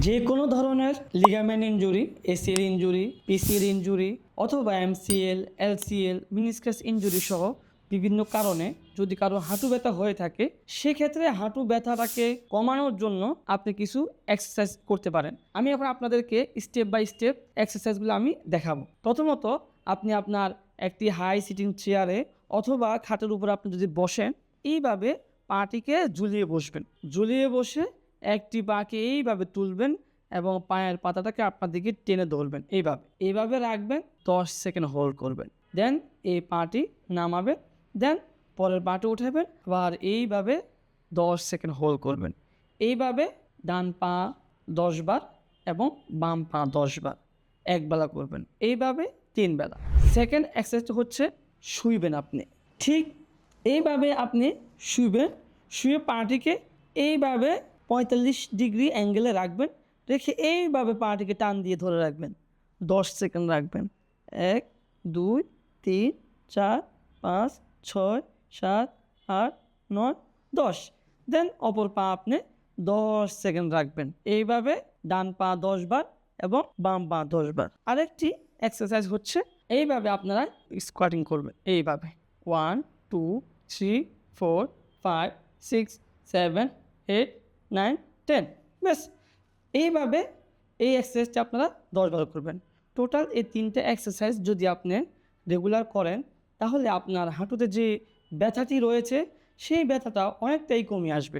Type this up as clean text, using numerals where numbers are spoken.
যে কোনো ধরনের ligament injury, ACL injury, PCL injury অথবা এমসিএল, এলসিএল, মিনিসকাস ইনজুরি সহ বিভিন্ন কারণে যদি কারো হাঁটু ব্যথা হয়ে থাকে, সেক্ষেত্রে হাঁটু ব্যথাটাকে কমানোর জন্য আপনি কিছু এক্সারসাইজ করতে পারেন। আমি এখন আপনাদেরকে স্টেপ বাই স্টেপ এক্সারসাইজগুলো আমি দেখাবো। প্রথমত, আপনি আপনার একটি হাই সিটিং চেয়ারে অথবা খাটের উপর আপনি যদি বসেন, এইভাবে পাটিকে ঝুলিয়ে বসবেন। ঝুলিয়ে বসে একটি পাকে এইভাবে তুলবেন এবং পায়ের পাতাটাকে আপনার দিকে টেনে ধরবেন। এইভাবে রাখবেন, 10 সেকেন্ড হোল্ড করবেন। দেন এই পাটি নামাবেন, দেন পরের পাটি উঠাবেন, আবার এইভাবে 10 সেকেন্ড হোল্ড করবেন। এইভাবে ডান পা 10 বার এবং বাম পা 10 বার একবেলা করবেন। এইভাবে 3 বেলা। সেকেন্ড এক্সারসাইজটা হচ্ছে শুইবেন আপনি। ঠিক এইভাবে আপনি শুইবেন। শুয়ে পাটিকে এইভাবে 45 ডিগ্রি অ্যাঙ্গেলে রাখবেন। রেখে এইভাবে পাটিকে টান দিয়ে ধরে রাখবেন। 10 সেকেন্ড রাখবেন। 1, 2, 3, 4, 5, 6, 7, 8, 9, 10। দেন অপর পা আপনি 10 সেকেন্ড রাখবেন। এইভাবে ডান পা 10 বার এবং বাম পা 10 বার। আরেকটি এক্সারসাইজ হচ্ছে এইভাবে আপনারা স্কোয়াটিং করবেন। এইভাবে 1, 2, 3, 4, 5, 6, 7, 8, 9, 10। ব্যাস, এইভাবে এই এক্সারসাইজটা আপনারা 10 বার করবেন। টোটাল এই 3টে এক্সারসাইজ যদি আপনি রেগুলার করেন, তাহলে আপনার হাঁটুতে যে ব্যথাটি রয়েছে সেই ব্যথাটা অনেকটাই কমে আসবে।